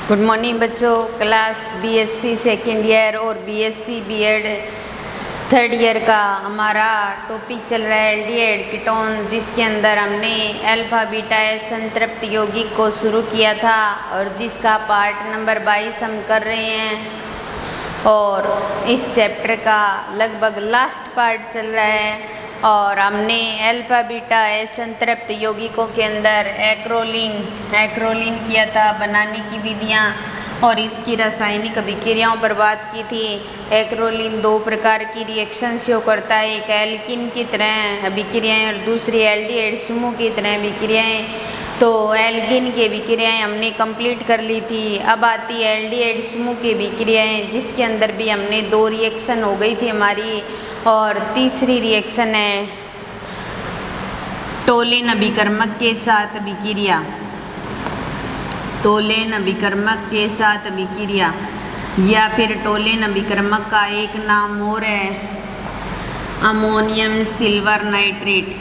Good morning बच्चों। Class BSc second year और BSc BEd third year का हमारा टॉपिक चल रहा है एल्डिहाइड कीटोन, जिसके अंदर हमने अल्फा बीटा संतृप्त यौगिक को शुरू किया था और जिसका पार्ट नंबर 22 हम कर रहे हैं और इस चैप्टर का लगभग लास्ट पार्ट चल रहा है। और हमने अल्फा बीटा संतृप्त यौगिकों के अंदर एक्रोलीन किया था, बनाने की विधियाँ और इसकी रासायनिक अभिक्रियाओं पर बात की थी। एक्रोलीन दो प्रकार की रिएक्शन शो करता है, एक एल्किन की तरह अभिक्रियाएं और दूसरी एल्डिहाइड समूह की तरह अभिक्रियाएं। तो एल्किन की अभिक्रियाएं हमने कंप्लीट कर ली थी। अब आती है एल्डिहाइड समूह की अभिक्रियाएं, जिसके अंदर भी हमने दो रिएक्शन हो गई थी हमारी। और तीसरी रिएक्शन है टोलेन अभिकर्मक के साथ अभिक्रिया। टोलेन अभिकर्मक के साथ अभिक्रिया या फिर टोलेन अभिकर्मक का एक नाम और है ammonium silver nitrate.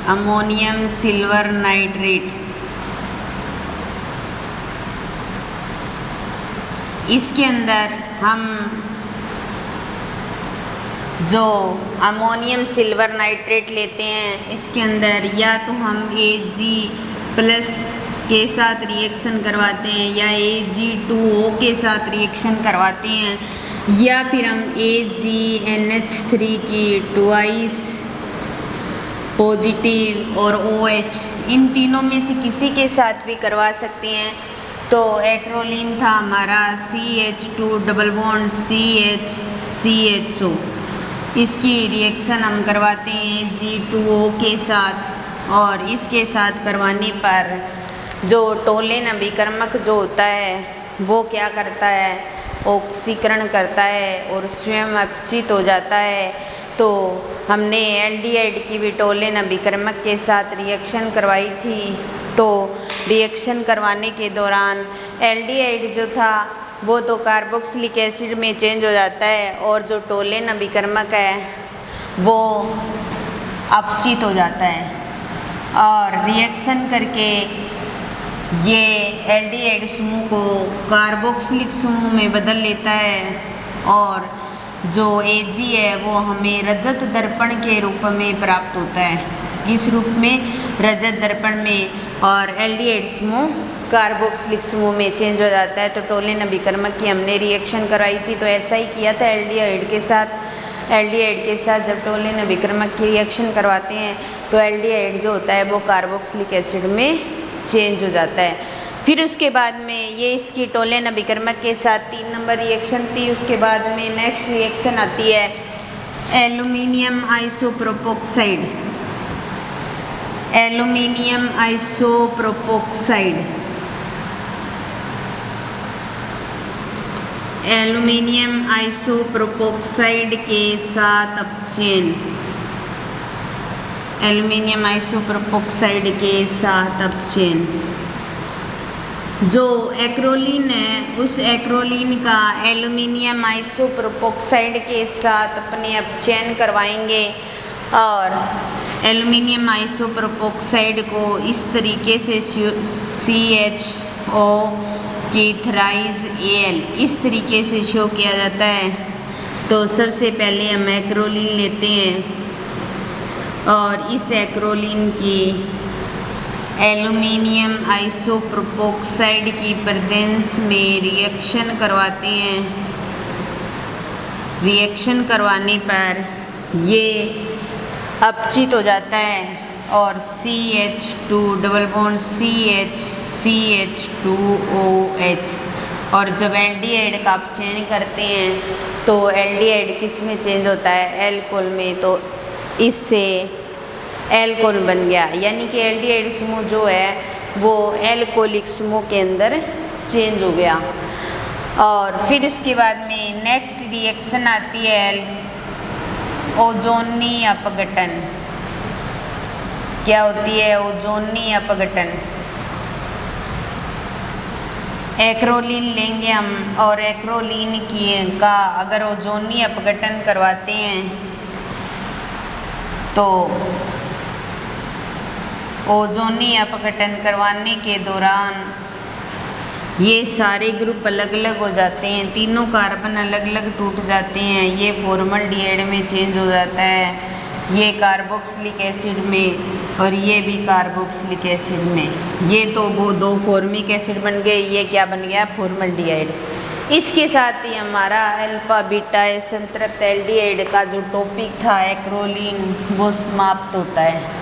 Ammonium silver nitrate. इसके अंदर हम जो अमोनियम सिल्वर नाइट्रेट लेते हैं, इसके अंदर या तो हम Ag+ के साथ रिएक्शन करवाते हैं या Ag2O के साथ रिएक्शन करवाते हैं या फिर हम AgNH3 की ट्वाइस पॉजिटिव और OH इन तीनों में से किसी के साथ भी करवा सकते हैं। तो एक्रोलीन था हमारा CH2 डबल बॉन्ड CH इसकी रिएक्शन हम करवाते हैं G2O के साथ और इसके साथ करवाने पर जो टोलेन अभिकर्मक जो होता है वो क्या करता है, ऑक्सीकरण करता है और स्वयं अपचित हो जाता है। तो हमने एल्डिहाइड की भी टोलेन अभिकर्मक के साथ रिएक्शन करवाई थी। तो रिएक्शन करवाने के दौरान एल्डिहाइड जो था वो तो कार्बोक्सिलिक एसिड में चेंज हो जाता है और जो टोलेन अभिकर्मक है वो अपचित हो जाता है और रिएक्शन करके ये एल्डिहाइड समूह को कार्बोक्सिलिक समूह में बदल लेता है और जो Ag है वो हमें रजत दर्पण के रूप में प्राप्त होता है। इस रूप में रजत दर्पण में और एल्डिहाइड समूह कार्बोक्सिलिक समूह में चेंज हो जाता है। तो टोलेन अभिकर्मक की हमने रिएक्शन कराई थी, तो ऐसा ही किया था एल्डिहाइड के साथ। एल्डिहाइड के साथ जब टोलेन अभिकर्मक की रिएक्शन करवाते हैं तो एल्डिहाइड जो होता है वो कार्बोक्सिलिक एसिड में चेंज हो जाता है। फिर उसके बाद में ये इसकी टोलेन अभिकर्मक के साथ 3 नंबर रिएक्शन थी। उसके बाद में नेक्स्ट रिएक्शन आती है एल्यूमिनियम आइसोप्रोपोक्साइड। एल्यूमिनियम आइसोप्रोपोक्साइड। एल्यूमिनियम आइसोप्रोपोक्साइड के साथ अपचयन। एल्यूमिनियम आइसोप्रोपोक्साइड के साथ अपचयन। जो एक्रोलीन है उस एक्रोलीन का एल्यूमिनियम आइसोप्रोपोक्साइड के साथ अपने अपचयन करवाएंगे और एल्यूमिनियम आइसोप्रोपोक्साइड को इस तरीके से CHO की थ्राइस Al इस तरीके से शो किया जाता है। तो सबसे पहले हम एक्रोलीन लेते हैं और इस एक्रोलीन की एल्यूमिनियम आइसोप्रोपोक्साइड की प्रेजेंस में रिएक्शन करवाते हैं। रिएक्शन करवाने पर ये अपचित हो जाता है और CH2 डबल बॉन्ड CH2OH और जब एल्डिहाइड का अपचयन करते हैं तो एल्डिहाइड किस में चेंज होता है, एल्कोहल में। तो इससे एल्कोहल बन गया, यानी कि एल्डिहाइड समूह जो है वो एल्कोहलिक समूह के अंदर चेंज हो गया। और फिर उसके बाद में नेक्स्ट रिएक्शन आती है ओजोनी अपघटन। क्या होती है ओजोनी अपघटन? एक्रोलीन लेंगे हम और एक्रोलीन का अगर ओजोनी अपघटन करवाते हैं तो ओजोनी अपघटन करवाने के दौरान ये सारे ग्रुप अलग अलग हो जाते हैं, तीनों कार्बन अलग अलग टूट जाते हैं। ये फॉर्मल्डिहाइड में चेंज हो जाता है, ये कार्बोक्सिलिक एसिड में, और ये भी कार्बोक्सिलिक एसिड में। ये तो वो दो फॉर्मिक एसिड बन गए, ये क्या बन गया? फॉर्मल्डिहाइड। इसके साथ ही हमारा अल्फा बीटा संतृप्त एल्डिहाइड का जो टॉपिक था एक्रोलीन, वो समाप्त होता है।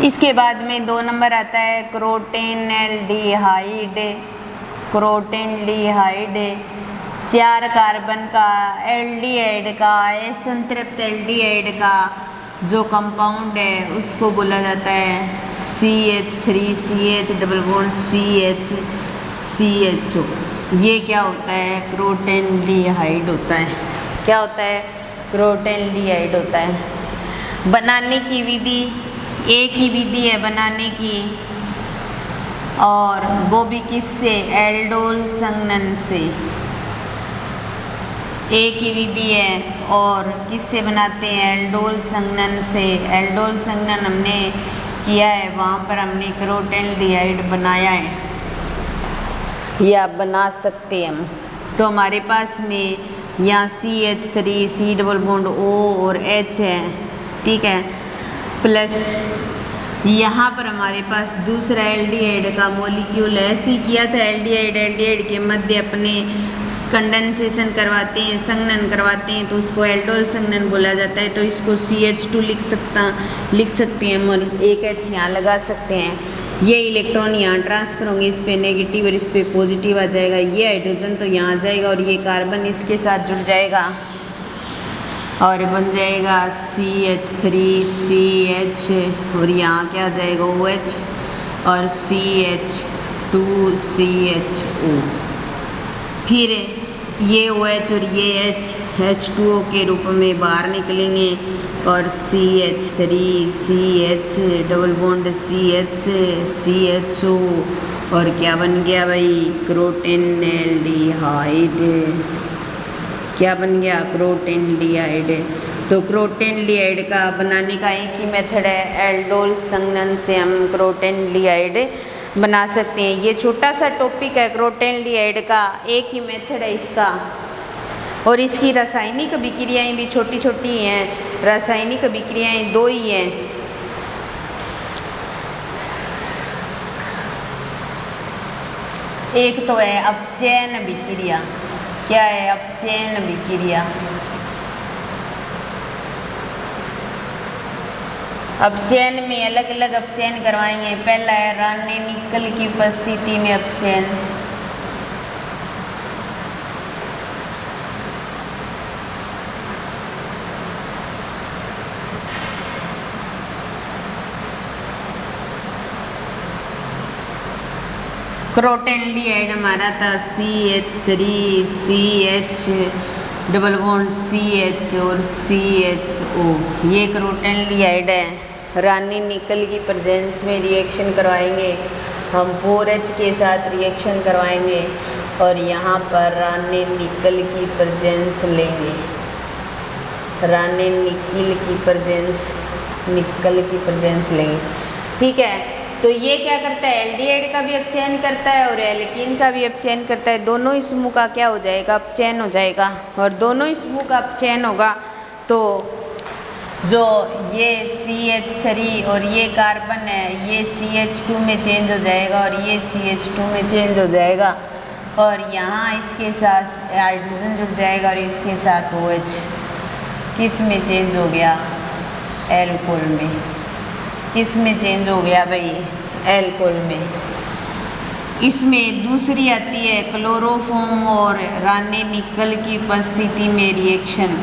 इसके बाद में 2 नंबर आता है क्रोटेनल्डिहाइड। क्रोटेनल्डिहाइड 4 कार्बन का एल्डिहाइड का, संतृप्त एल्डिहाइड का जो कंपाउंड है उसको बोला जाता है CH3CH डबल बॉन्ड CH ये क्या होता है? क्रोटेनल्डिहाइड होता है। क्या होता है? क्रोटेनल्डिहाइड होता है। बनाने की विधि एक ही विधि है बनाने की, और वो भी किससे? एल्डोल संघनन से। एक ही विधि है और किससे बनाते हैं? एल्डोल संघनन से। एल्डोल संघनन हमने किया है, वहाँ पर हमने क्रोटेनल्डिहाइड बनाया है, या बना सकते हैं हम। तो हमारे पास में यहाँ CH3 C double bond O और H है, ठीक है, प्लस यहाँ पर हमारे पास दूसरा एल्डिहाइड का मॉलिक्यूल ऐसे ही किया था। एल्डिहाइड के मध्य अपने कंडेंसेशन करवाते हैं, संघनन करवाते हैं, तो उसको एल्डोल संघनन बोला जाता है। तो इसको CH2 लिख सकते हैं और एक H यहाँ लगा सकते हैं। ये इलेक्ट्रॉन यहाँ ट्रांसफर होंगे, इस पे नेगेटिव और इस पे पॉजिटिव आ जाएगा। ये हाइड्रोजन तो यहाँ आ जाएगा और ये कार्बन इसके साथ जुड़ जाएगा और बन जाएगा CH3CH, और यहाँ क्या आ जाएगा? OH और CH2CHO। फिर ये OH और ये H2O के रूप में बाहर निकलेंगे और CH3CH डबल बॉन्ड CHO, और क्या बन गया भाई? क्रोटेनल्डिहाइड। क्या बन गया? क्रोटेनल्डिहाइड। तो क्रोटेनल्डिहाइड का बनाने का एक ही मेथड है, एल्डोल संघनन से हम क्रोटेनल्डिहाइड बना सकते हैं। ये छोटा सा टॉपिक है क्रोटेनल्डिहाइड का, एक ही मेथड है इसका, और इसकी रासायनिक अभिक्रियाएं भी छोटी छोटी हैं। रासायनिक अभिक्रियाएं 2 ही हैं। एक तो है अपचयन अभिक्रिया। क्या है? अपचयन अभिक्रिया। अपचयन में अलग अलग अपचयन करवाएंगे। पहला है रानी निकल की उपस्थिति में अपचयन। क्रोटेनल्डिहाइड हमारा था CH3CH डबल बॉन्ड CH और CHO। ये क्रोटेनल्डिहाइड है। रानी निकल की प्रेजेंस में रिएक्शन करवाएंगे हम, 4H के साथ रिएक्शन करवाएंगे और यहाँ पर रानी निकल की प्रेजेंस लेंगे। रानी निकल की प्रेजेंस लेंगे, ठीक है। तो ये क्या करता है? एल्डिहाइड का भी अपचयन करता है और एल्कीन का भी अपचयन करता है। दोनों ही समूह का क्या हो जाएगा? अपचयन हो जाएगा। और दोनों ही समूह का अपचयन होगा तो जो ये CH3 और ये कार्बन है ये CH2 में चेंज हो जाएगा और ये CH2 में चेंज हो जाएगा, और यहाँ इसके साथ हाइड्रोजन जुड़ जाएगा और इसके साथ OH किस में चेंज हो गया? एल्कोहल में। किस में चेंज हो गया भाई? एल्कोहल में। इसमें दूसरी आती है क्लोरोफॉर्म और रानी निकल की उपस्थिति में रिएक्शन।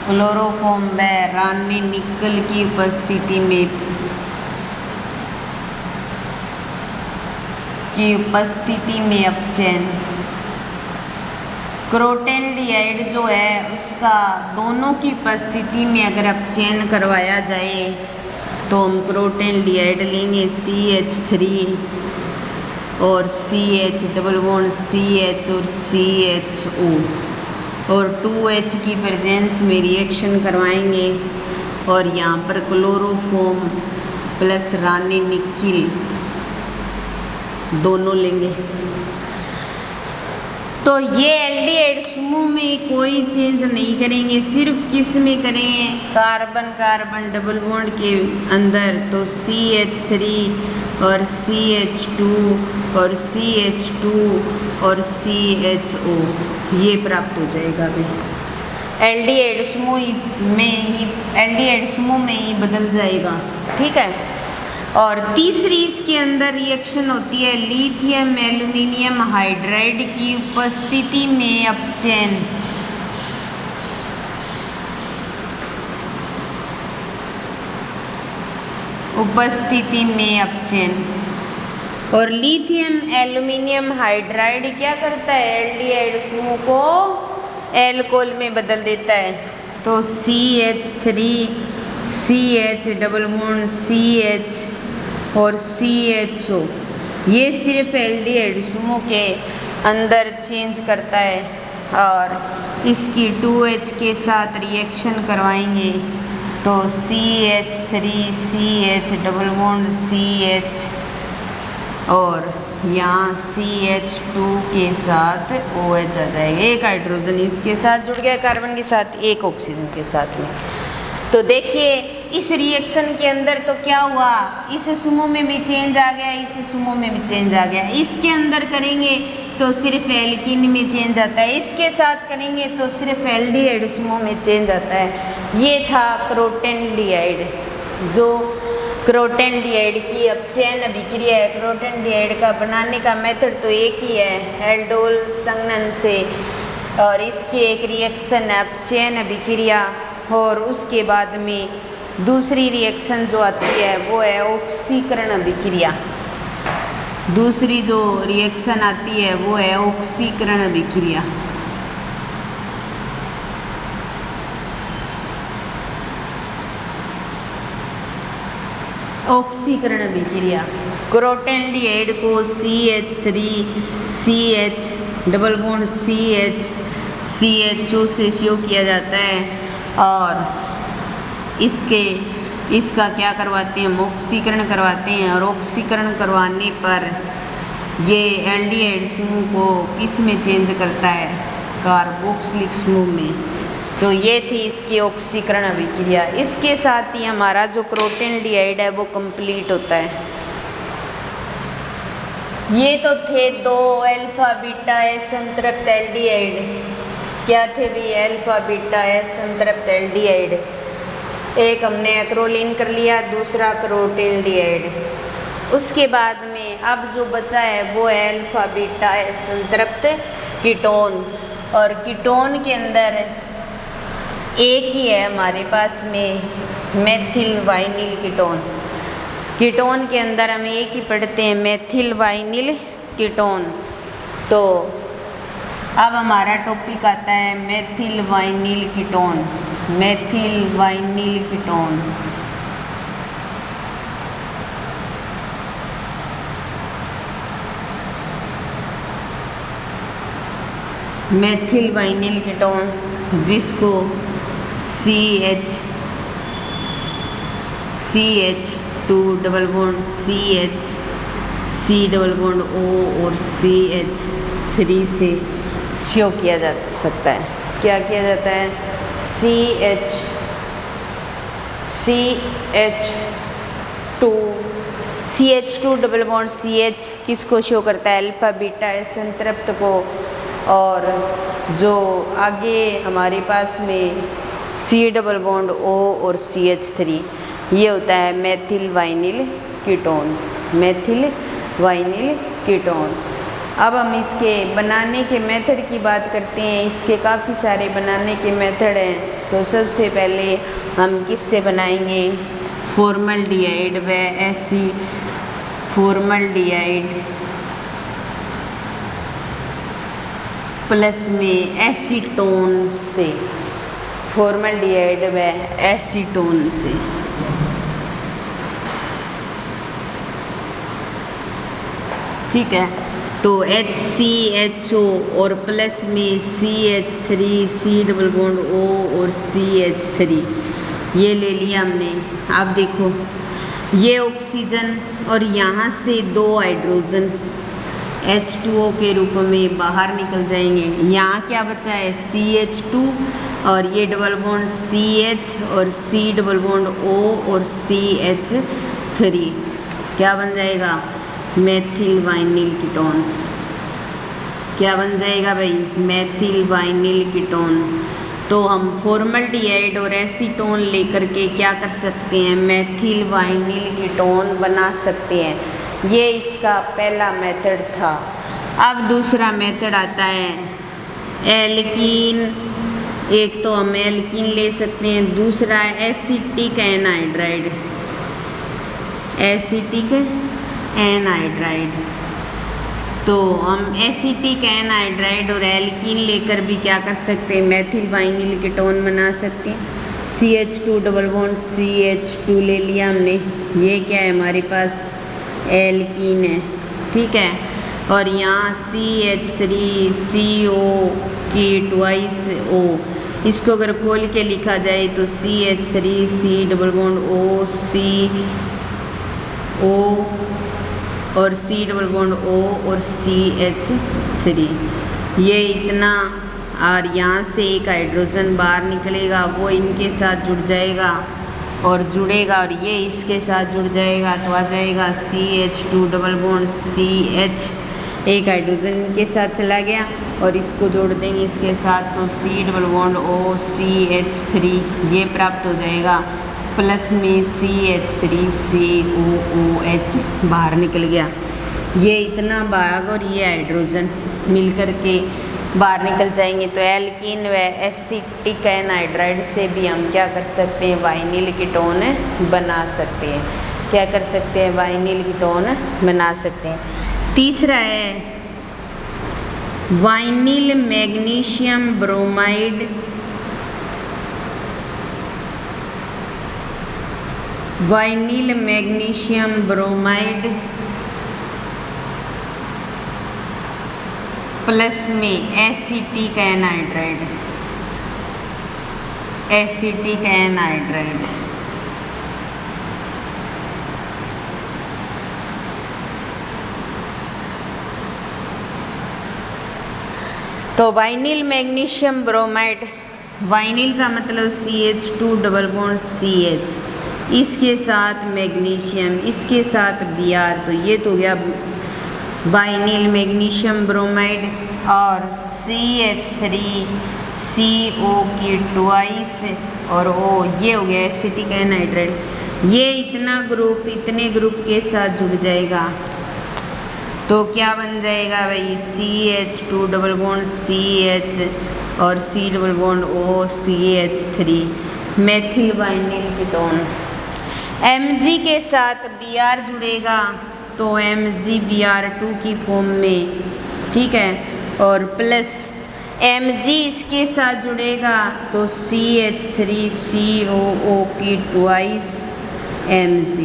क्लोरोफॉर्म व रानी निकल की उपस्थिति में अपचयन। क्रोटेनल्डिहाइड जो है उसका दोनों की उपस्थिति में अगर अपचयन करवाया जाए तो हम क्रोटेनल्डिहाइड लेंगे CH3 और CH डबल बॉन्ड CH और CHO और 2H की प्रेजेंस में रिएक्शन करवाएंगे और यहाँ पर क्लोरोफॉर्म प्लस रानी निकिल दोनों लेंगे। तो ये एल्डिहाइड समूह में कोई चेंज नहीं करेंगे, सिर्फ किस में करेंगे, कार्बन कार्बन डबल बॉन्ड के अंदर। तो CH3 और CH2 और CH2 और CHO ये प्राप्त हो जाएगा भाई। एल्डिहाइड समूह में ही बदल जाएगा, ठीक है। और तीसरी इसके अंदर रिएक्शन होती है लिथियम एल्यूमिनियम हाइड्राइड की उपस्थिति में अपचयन। और लिथियम एल्यूमिनियम हाइड्राइड क्या करता है, एल्डिहाइड समूह को एल्कोहल में बदल देता है। तो CH3 CH double bond CH और CHO ये सिर्फ एल्डिहाइड समूह के अंदर चेंज करता है और इसकी 2H के साथ रिएक्शन करवाएंगे तो CH3 CH double bond CH और यहाँ CH2 के साथ OH आ जाएगा। एक हाइड्रोजन इसके साथ जुड़ गया कार्बन के साथ, एक ऑक्सीजन के साथ में। तो देखिए इस रिएक्शन के अंदर तो क्या हुआ, इस समूह में भी चेंज आ गया, इस समूह में भी चेंज आ गया। इसके अंदर करेंगे तो सिर्फ एल्कीन में चेंज आता है, इसके साथ करेंगे तो सिर्फ एल्डिहाइड समूह में चेंज आता है। ये था क्रोटेनडिहाइड, जो क्रोटेनडिहाइड की अपचयन अभिक्रिया है। क्रोटेनडिहाइड का बनाने का मेथड तो एक ही है, एल्डोल संघनन से, और इसकी एक रिएक्शन है अपचयन अभिक्रिया। और उसके बाद में दूसरी रिएक्शन जो आती है वो है ऑक्सीकरण अभिक्रिया। दूसरी जो रिएक्शन आती है वो है ऑक्सीकरण अभिक्रिया। ऑक्सीकरण अभिक्रिया क्रोटेनडिहाइड को CH3 CH double bond CH CHO से CO किया जाता है और इसका क्या करवाते हैं, ऑक्सीकरण करवाते हैं। और ऑक्सीकरण करवाने पर ये एल्डिहाइड समूह को किस में चेंज करता है, कार्बोक्सिलिक समूह में। तो ये थी इसकी ऑक्सीकरण अभिक्रिया। इसके साथ ही हमारा जो क्रोटेनडिहाइड है वो कंप्लीट होता है। ये तो थे दो अल्फा बीटा संतृप्त एल्डिहाइड। क्या थे भी, अल्फा बीटा संतृप्त एल्डिहाइड। एक हमने एक्रोलीन कर लिया, दूसरा क्रोटेनडिहाइड। उसके बाद में अब जो बचा है वो है अल्फा बीटा संतृप्त कीटोन। और कीटोन के अंदर एक ही है हमारे पास में मेथिल वाइनिल कीटोन। कीटोन के अंदर हम एक ही पढ़ते हैं, मेथिल वाइनिल कीटोन। तो अब हमारा टॉपिक आता है methyl vinyl ketone. Methyl vinyl ketone methyl vinyl ketone जिसको CH2 double bond CH C double bond O और CH3 से CO किया जा सकता है। क्या किया जाता है, CH2 डबल बॉन्ड CH किसको शो करता है, अल्फा बीटा संतृप्त को। और जो आगे हमारे पास में C डबल बॉन्ड O और CH3 ये होता है methyl vinyl ketone. Methyl vinyl ketone. अब हम इसके बनाने के मेथड की बात करते हैं। इसके काफ़ी सारे बनाने के मेथड हैं। तो सबसे पहले हम किससे बनाएंगे, फॉर्मल्डिहाइड व एसिड, फॉर्मल्डिहाइड प्लस में एसीटोन से, फॉर्मल्डिहाइड व एसीटोन से। ठीक है। तो HCHO और प्लस में CH3 C double bond O और CH3 ये ले लिया हमने। अब देखो ये ऑक्सीजन और यहाँ से 2 हाइड्रोजन H2O के रूप में बाहर निकल जाएंगे। यहाँ क्या बचा है CH2 और ये डबल बॉन्ड CH और C डबल बॉन्ड O और CH3 क्या बन जाएगा मेथिल वाइनिल कीटोन। क्या बन जाएगा भाई मेथिल वाइनिल कीटोन। तो हम फॉर्मल्डिहाइड और एसीटोन लेकर के क्या कर सकते हैं मेथिल वाइनिल कीटोन बना सकते हैं। ये इसका पहला मेथड था। अब दूसरा मेथड आता है एल्कीन। एक तो हम एल्कीन ले सकते हैं, दूसरा है एसिटिक एनहाइड्राइड। एसिटिक एनहाइड्राइड तो हम एसिटिक एनहाइड्राइड और एल्कीन लेकर भी क्या कर सकते हैं मेथिल वाइनिल कीटोन बना सकते हैं। CH2 डबल बॉन्ड CH2 ले लिया हमने। ये क्या है हमारे पास एल्कीन है, ठीक है। और यहाँ CH3CO की ट्वाइस O, इसको अगर खोल के लिखा जाए तो CH3C डबल बॉन्ड O और C डबल बॉन्ड O और CH3 ये इतना। और यहाँ से एक हाइड्रोजन बाहर निकलेगा, वो इनके साथ जुड़ जाएगा और जुड़ेगा और ये इसके साथ जुड़ जाएगा तो आ जाएगा CH2 डबल बॉन्ड CH। एक हाइड्रोजन इनके साथ चला गया और इसको जोड़ देंगे इसके साथ तो C double bond O CH3 ये प्राप्त हो जाएगा। प्लस में CH3COOH बाहर निकल गया। ये इतना भाग और ये हाइड्रोजन मिलकर के बाहर निकल जाएंगे। तो एल्कीन व एसिटिक एनहाइड्राइड से भी हम क्या कर सकते हैं वाइनिल कीटोन बना सकते हैं। क्या कर सकते हैं वाइनिल कीटोन बना सकते हैं। तीसरा है vinyl magnesium bromide. Vinyl magnesium bromide plus में एसिटिक एनहाइड्राइड। एसिटिक एनहाइड्राइड तो वाइनिल मैग्नीशियम ब्रोमाइड, वाइनिल का मतलब CH2 डबल बॉन्ड CH, इसके साथ मैग्नीशियम, इसके साथ Br, तो ये तो गया वाइनिल मैग्नीशियम ब्रोमाइड। और CH3CO की ट्वाइस और O ये हो गया एसिटिक एनहाइड्राइड। ये इतना ग्रुप इतने ग्रुप के साथ जुड़ जाएगा तो क्या बन जाएगा भाई CH2 डबल बॉन्ड CH और C double bond O CH3 methyl vinyl ketone. Mg के साथ Br जुड़ेगा तो MgBr2 की फॉर्म में, ठीक है। और प्लस Mg इसके साथ जुड़ेगा तो CH3COO की ट्वाइस Mg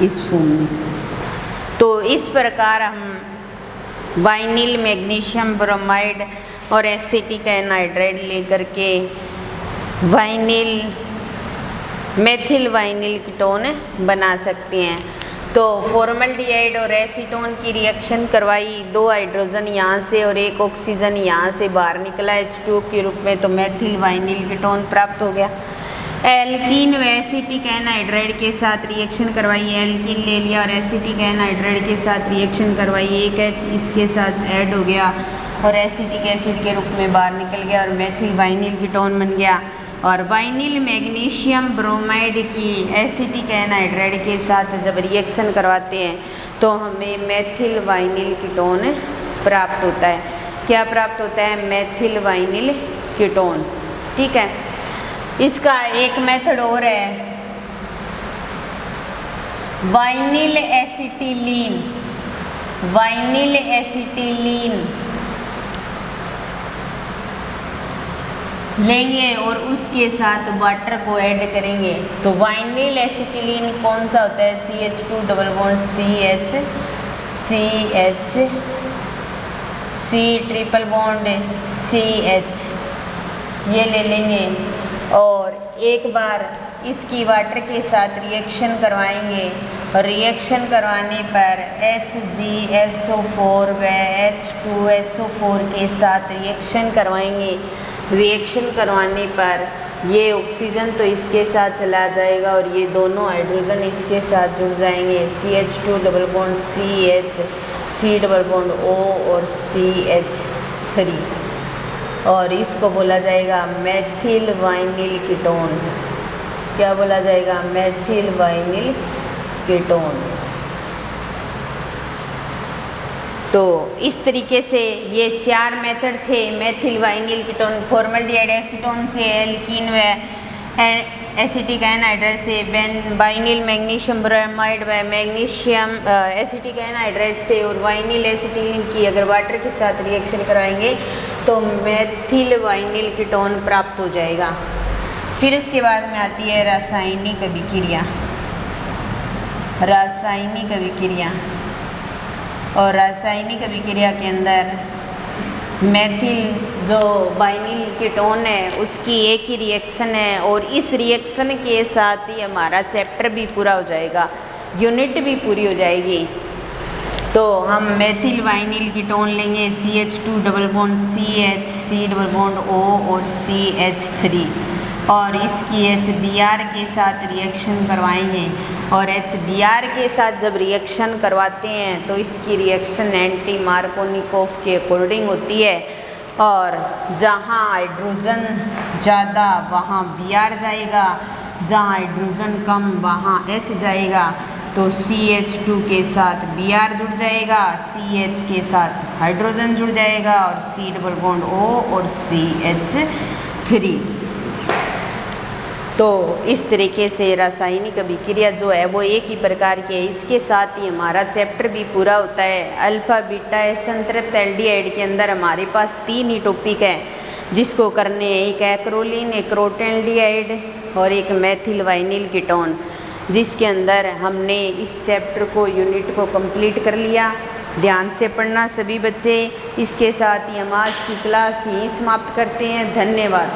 इस फॉर्म में। तो इस प्रकार हम वाइनिल मैग्नीशियम ब्रोमाइड और एसिटिक एनहाइड्राइड लेकर के वाइनिल मेथिल वाइनिल कीटोन बना सकते हैं। तो फॉर्मल्डिहाइड और एसीटोन की रिएक्शन करवाई, 2 हाइड्रोजन यहाँ से और 1 ऑक्सीजन यहाँ से बाहर निकला H2O के रूप में, तो मेथिल वाइनिल कीटोन प्राप्त हो गया। एल्कीन व एसिटिक एनहाइड्राइड के साथ रिएक्शन करवाई, एल्कीन ले लिया और एसिटिक एनहाइड्राइड के साथ रिएक्शन करवाई, 1 H इसके साथ ऐड हो गया और एसिटिक एसिड के रूप में बाहर निकल गया और मेथिल वाइनिल कीटोन बन गया। और वाइनिल मैग्नीशियम ब्रोमाइड की एसिटिक एनहाइड्राइड के साथ जब रिएक्शन करवाते हैं तो हमें मेथिल वाइनिल कीटोन प्राप्त होता है। क्या प्राप्त होता है मेथिल वाइनिल कीटोन, ठीक है। इसका एक मेथड और है वाइनिल एसिटिलीन। वाइनिल एसिटिलीन लेंगे और उसके साथ वाटर को ऐड करेंगे तो वाइनिल एसिटिलीन कौन सा होता है CH2 double bond CH CH, C triple bond CH, ये ले लेंगे और एक बार इसकी वाटर के साथ रिएक्शन करवाएंगे और रिएक्शन करवाने पर HgSO4 व H2SO4 के साथ रिएक्शन करवाएंगे। रिएक्शन करवाने पर ये ऑक्सीजन तो इसके साथ चला जाएगा और ये दोनों हाइड्रोजन इसके साथ जुड़ जाएंगे। CH2 double bond CH, C double bond O और CH3 और इसको बोला जाएगा मेथिल वाइनिल कीटोन। क्या बोला जाएगा? Methyl vinyl ketone. तो इस तरीके से ये 4 मेथड थे methyl vinyl ketone, formaldehyde acetone से, एल्कीन व एसिटिक एनहाइड्राइड से, वाइनिल मैग्नीशियम ब्रोमाइड व मैग्नीशियम एसिटिक एनहाइड्राइड से और वाइनिल एसिटिलीन की अगर वाटर के साथ रिएक्शन कराएंगे तो मेथिल वाइनिल कीटोन प्राप्त हो जाएगा। फिर उसके बाद में आती है रासायनिक अभिक्रिया। रासायनिक अभिक्रिया और रासायनिक अभिक्रिया के अंदर मेथिल जो वाइनिल कीटोन है उसकी एक ही रिएक्शन है और इस रिएक्शन के साथ ही हमारा चैप्टर भी पूरा हो जाएगा, यूनिट भी पूरी हो जाएगी। तो हम मेथिल वाइनिल कीटोन लेंगे CH2 double bond CH, C double bond O और CH3 और इसकी HBr के साथ रिएक्शन करवाएंगे और HBr के साथ जब रिएक्शन करवाते हैं तो इसकी रिएक्शन एंटी मार्कोनिकोव के अकॉर्डिंग होती है और जहाँ हाइड्रोजन ज़्यादा वहाँ Br जाएगा, जहाँ हाइड्रोजन कम वहाँ H जाएगा। तो CH2 के साथ Br जुड़ जाएगा, CH के साथ हाइड्रोजन जुड़ जाएगा और C डबल बॉन्ड O और CH3। तो इस तरीके से रासायनिक अभिक्रिया जो है वो एक ही प्रकार की है। इसके साथ ही हमारा चैप्टर भी पूरा होता है। अल्फा बीटा संतृप्त एल्डिहाइड के अंदर हमारे पास 3 ही टॉपिक हैं जिसको करने हैं, एक एक्रोलीन, एक क्रोटेल्डिहाइड और एक मेथिल वाइनिल कीटोन, जिसके अंदर हमने इस चैप्टर को यूनिट को कंप्लीट कर लिया। ध्यान से पढ़ना सभी बच्चे। इसके साथ ही हम आज की क्लास यहीं समाप्त करते हैं। धन्यवाद।